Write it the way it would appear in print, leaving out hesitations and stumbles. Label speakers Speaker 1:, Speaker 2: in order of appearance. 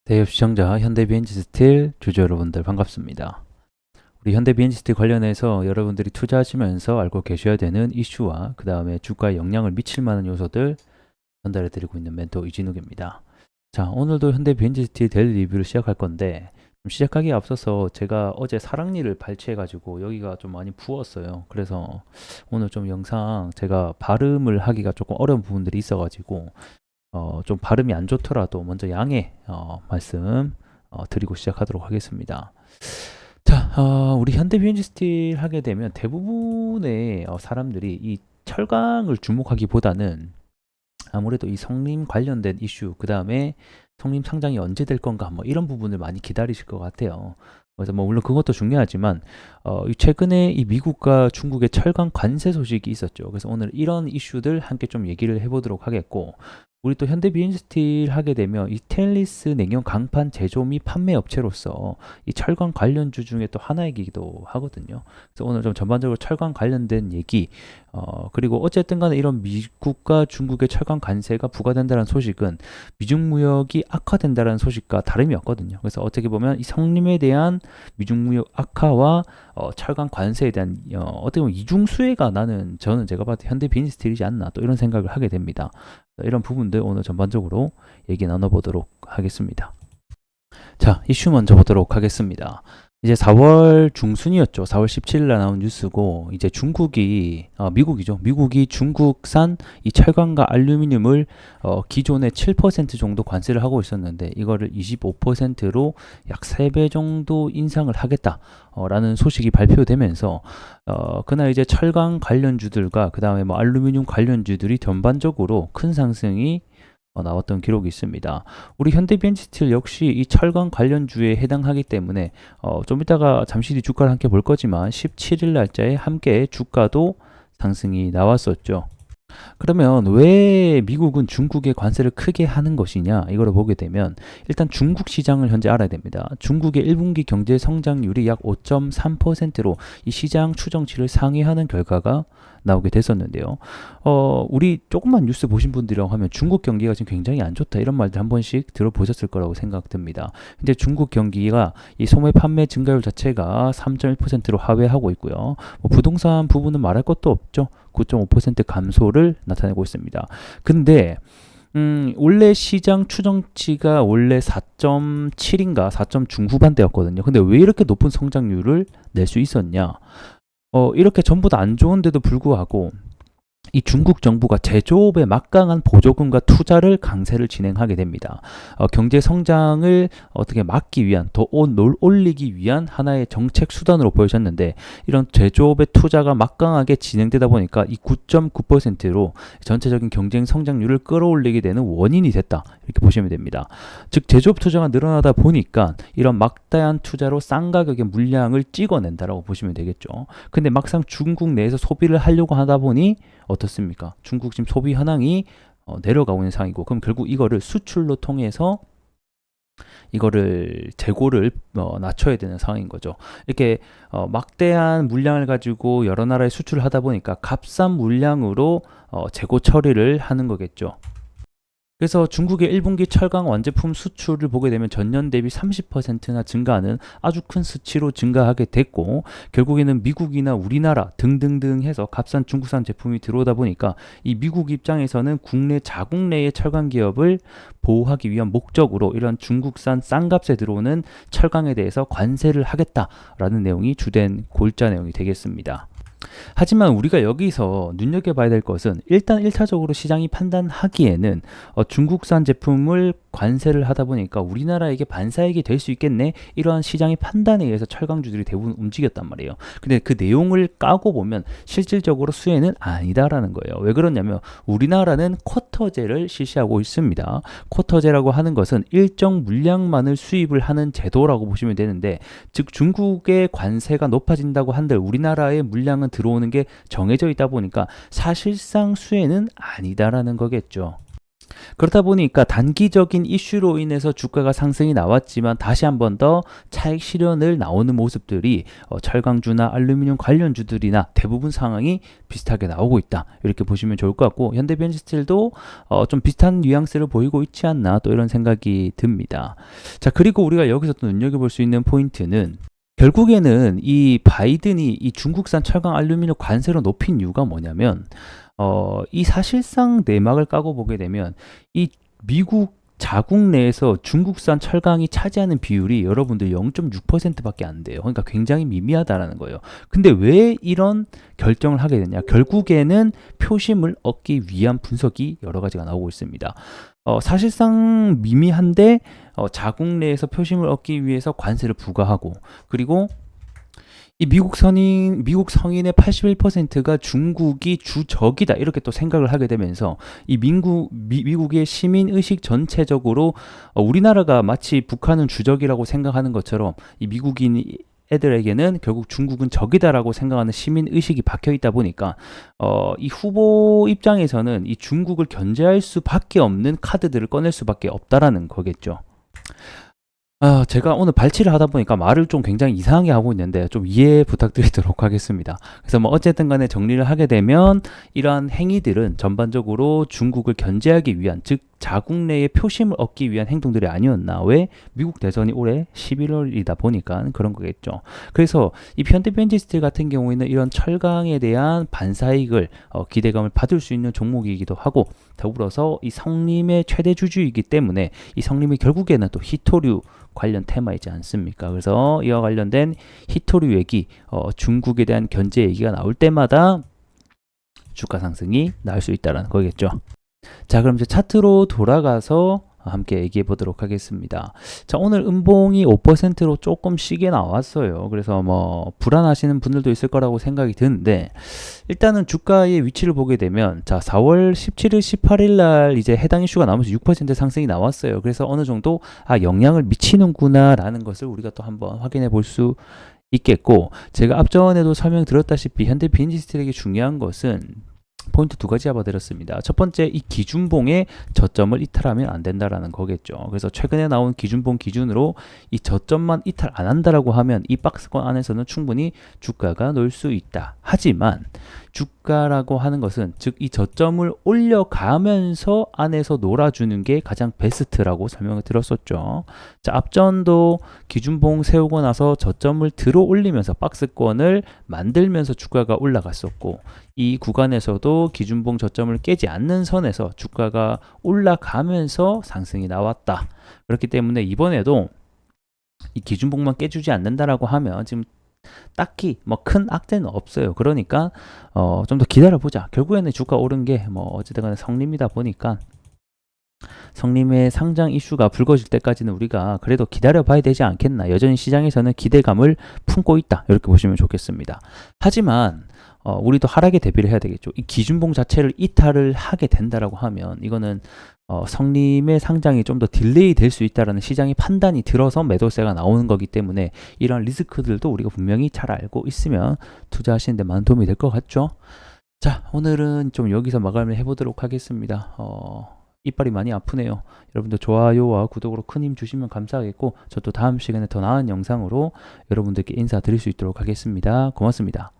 Speaker 1: 대여 시청자 현대비엔지스틸 주주 여러분들 반갑습니다. 우리 현대비엔지스틸 관련해서 여러분들이 투자하시면서 알고 계셔야 되는 이슈와 그 다음에 주가에 영향을 미칠 만한 요소들 전달해 드리고 있는 멘토 이진욱입니다. 자, 오늘도 현대비엔지스틸 데일리 리뷰를 시작할 건데 시작하기에 앞서서 제가 어제 사랑니를 발치해 가지고 여기가 좀 많이 부었어요. 그래서 오늘 좀 영상 제가 발음을 하기가 조금 어려운 부분들이 있어 가지고 좀 발음이 안 좋더라도 먼저 양해 말씀 드리고 시작하도록 하겠습니다. 자, 우리 현대비엔지 스틸 하게 되면 대부분의 사람들이 이 철강을 주목하기보다는 아무래도 이 성림 관련된 이슈, 그 다음에 성림 상장이 언제 될 건가, 뭐 이런 부분을 많이 기다리실 것 같아요. 그래서 뭐 물론 그것도 중요하지만 최근에 이 미국과 중국의 철강 관세 소식이 있었죠. 그래서 오늘 이런 이슈들 함께 좀 얘기를 해보도록 하겠고, 우리 또 현대비엔스틸 하게 되면 이 스테인리스 냉용 강판 제조 및 판매 업체로서 이 철강 관련주 중에 또 하나이기도 하거든요. 그래서 오늘 좀 전반적으로 철강 관련된 얘기, 그리고 어쨌든 간에 이런 미국과 중국의 철강 관세가 부과된다는 소식은 미중 무역이 악화된다는 소식과 다름이 없거든요. 그래서 어떻게 보면 이 성림에 대한 미중 무역 악화와 철강 관세에 대한 어떻게 보면 이중 수혜가 나는, 저는 제가 봤을 때 현대비엔스틸이지 않나, 또 이런 생각을 하게 됩니다. 이런 부분들 오늘 전반적으로 얘기 나눠보도록 하겠습니다. 자, 이슈 먼저 보도록 하겠습니다. 이제 4월 중순이었죠. 4월 17일 날 나온 뉴스고, 이제 중국이, 미국이죠. 미국이 중국산 이 철강과 알루미늄을 기존에 7% 정도 관세를 하고 있었는데, 이거를 25%로 약 3배 정도 인상을 하겠다. 라는 소식이 발표되면서, 그날 이제 철강 관련주들과 그 다음에 뭐 알루미늄 관련주들이 전반적으로 큰 상승이 나왔던 기록이 있습니다. 우리 현대비엔스틸 역시 이 철강 관련주에 해당하기 때문에 좀 이따가 잠시 뒤 주가를 함께 볼 거지만 17일 날짜에 함께 주가도 상승이 나왔었죠. 그러면 왜 미국은 중국에 관세를 크게 하는 것이냐, 이거를 보게 되면 일단 중국 시장을 현재 알아야 됩니다. 중국의 1분기 경제 성장률이 약 5.3%로 이 시장 추정치를 상회하는 결과가 나오게 됐었는데요. 우리 조금만 뉴스 보신 분들이라고 하면 중국 경기가 지금 굉장히 안 좋다, 이런 말들 한 번씩 들어보셨을 거라고 생각됩니다. 근데 중국 경기가 이 소매 판매 증가율 자체가 3.1%로 하회하고 있고요. 뭐 부동산 부분은 말할 것도 없죠. 9.5% 감소를 나타내고 있습니다. 근데 원래 시장 추정치가 원래 4.7인가 4점 중후반대였거든요. 근데 왜 이렇게 높은 성장률을 낼 수 있었냐? 이렇게 전부 다 안 좋은데도 불구하고 이 중국 정부가 제조업에 막강한 보조금과 투자를 강세를 진행하게 됩니다. 경제 성장을 어떻게 막기 위한, 더 올리기 위한 하나의 정책 수단으로 보여졌는데, 이런 제조업의 투자가 막강하게 진행되다 보니까 이 9.9%로 전체적인 경쟁 성장률을 끌어올리게 되는 원인이 됐다, 이렇게 보시면 됩니다. 즉 제조업 투자가 늘어나다 보니까 이런 막대한 투자로 싼 가격의 물량을 찍어낸다라고 보시면 되겠죠. 근데 막상 중국 내에서 소비를 하려고 하다 보니 어떻습니까? 중국 지금 소비 현황이 내려가고 있는 상황이고, 그럼 결국 이거를 수출로 통해서 이거를 재고를 낮춰야 되는 상황인 거죠. 이렇게 막대한 물량을 가지고 여러 나라에 수출을 하다 보니까 값싼 물량으로 재고 처리를 하는 거겠죠. 그래서 중국의 1분기 철강 완제품 수출을 보게 되면 전년 대비 30%나 증가하는 아주 큰 수치로 증가하게 됐고, 결국에는 미국이나 우리나라 등등등 해서 값싼 중국산 제품이 들어오다 보니까 이 미국 입장에서는 국내 자국 내의 철강 기업을 보호하기 위한 목적으로 이런 중국산 싼 값에 들어오는 철강에 대해서 관세를 하겠다라는 내용이 주된 골자 내용이 되겠습니다. 하지만 우리가 여기서 눈여겨봐야 될 것은, 일단 1차적으로 시장이 판단하기에는 중국산 제품을 관세를 하다 보니까 우리나라에게 반사익이 될 수 있겠네, 이러한 시장의 판단에 의해서 철강주들이 대부분 움직였단 말이에요. 근데 그 내용을 까고 보면 실질적으로 수혜는 아니다라는 거예요. 왜 그러냐면 우리나라는 쿼터제를 실시하고 있습니다. 쿼터제라고 하는 것은 일정 물량만을 수입을 하는 제도라고 보시면 되는데, 즉 중국의 관세가 높아진다고 한들 우리나라의 물량은 들어오는 게 정해져 있다 보니까 사실상 수혜는 아니다라는 거겠죠. 그렇다 보니까 단기적인 이슈로 인해서 주가가 상승이 나왔지만 다시 한 번 더 차익 실현을 나오는 모습들이 철강주나 알루미늄 관련주들이나 대부분 상황이 비슷하게 나오고 있다. 이렇게 보시면 좋을 것 같고 현대비엔스틸도 좀 비슷한 뉘앙스를 보이고 있지 않나 또 이런 생각이 듭니다. 자, 그리고 우리가 여기서 또 눈여겨볼 수 있는 포인트는 결국에는 이 바이든이 이 중국산 철강 알루미늄 관세를 높인 이유가 뭐냐면 이 사실상 내막을 까고 보게 되면 이 미국 자국 내에서 중국산 철강이 차지하는 비율이 여러분들 0.6%밖에 안 돼요. 그러니까 굉장히 미미하다라는 거예요. 근데 왜 이런 결정을 하게 되냐? 결국에는 표심을 얻기 위한 분석이 여러 가지가 나오고 있습니다. 사실상 미미한데 자국 내에서 표심을 얻기 위해서 관세를 부과하고 그리고 이 미국 성인의 81%가 중국이 주적이다 이렇게 또 생각을 하게 되면서 이 미국의 시민 의식 전체적으로 우리나라가 마치 북한은 주적이라고 생각하는 것처럼 이 미국인 애들에게는 결국 중국은 적이다라고 생각하는 시민 의식이 박혀 있다 보니까 이 후보 입장에서는 이 중국을 견제할 수밖에 없는 카드들을 꺼낼 수밖에 없다라는 거겠죠. 제가 오늘 발치를 하다 보니까 말을 좀 굉장히 이상하게 하고 있는데 좀 이해 부탁드리도록 하겠습니다. 그래서 뭐 어쨌든 간에 정리를 하게 되면 이러한 행위들은 전반적으로 중국을 견제하기 위한 즉 자국 내의 표심을 얻기 위한 행동들이 아니었나. 왜? 미국 대선이 올해 11월이다 보니까 그런 거겠죠. 그래서 이 현대비엔스틸 같은 경우에는 이런 철강에 대한 반사이익을 기대감을 받을 수 있는 종목이기도 하고 더불어서 이 성림의 최대 주주이기 때문에 이 성림이 결국에는 또 히토류 관련 테마이지 않습니까? 그래서 이와 관련된 히토류 얘기, 중국에 대한 견제 얘기가 나올 때마다 주가 상승이 나올 수 있다는 거겠죠. 자, 그럼 이제 차트로 돌아가서 함께 얘기해 보도록 하겠습니다. 자, 오늘 음봉이 5%로 조금 시게 나왔어요. 그래서 뭐 불안하시는 분들도 있을 거라고 생각이 드는데 일단은 주가의 위치를 보게 되면 자, 4월 17일, 18일 날 이제 해당 이슈가 나오면서 6% 상승이 나왔어요. 그래서 어느 정도 영향을 미치는구나라는 것을 우리가 또 한번 확인해 볼 수 있겠고 제가 앞전에도 설명드렸다시피 현대비엔스틸에게 중요한 것은 포인트 두 가지 잡아드렸습니다. 첫 번째, 이 기준봉의 저점을 이탈하면 안 된다라는 거겠죠. 그래서 최근에 나온 기준봉 기준으로 이 저점만 이탈 안 한다라고 하면 이 박스권 안에서는 충분히 주가가 놀 수 있다. 하지만 주가라고 하는 것은 즉 이 저점을 올려가면서 안에서 놀아주는 게 가장 베스트라고 설명을 드렸었죠. 자, 앞전도 기준봉 세우고 나서 저점을 들어 올리면서 박스권을 만들면서 주가가 올라갔었고 이 구간에서도 기준봉 저점을 깨지 않는 선에서 주가가 올라가면서 상승이 나왔다. 그렇기 때문에 이번에도 이 기준봉만 깨주지 않는다라고 하면 지금 딱히 뭐 큰 악재는 없어요. 그러니까 좀 더 기다려보자. 결국에는 주가 오른 게 뭐 어쨌든 간에 성림이다 보니까 성림의 상장 이슈가 불거질 때까지는 우리가 그래도 기다려봐야 되지 않겠나. 여전히 시장에서는 기대감을 품고 있다. 이렇게 보시면 좋겠습니다. 하지만 우리도 하락에 대비를 해야 되겠죠. 이 기준봉 자체를 이탈을 하게 된다라고 하면 이거는 성림의 상장이 좀 더 딜레이 될 수 있다라는 시장의 판단이 들어서 매도세가 나오는 거기 때문에 이런 리스크들도 우리가 분명히 잘 알고 있으면 투자하시는 데 많은 도움이 될 것 같죠. 자, 오늘은 좀 여기서 마감을 해보도록 하겠습니다. 이빨이 많이 아프네요. 여러분들 좋아요와 구독으로 큰 힘 주시면 감사하겠고 저도 다음 시간에 더 나은 영상으로 여러분들께 인사드릴 수 있도록 하겠습니다. 고맙습니다.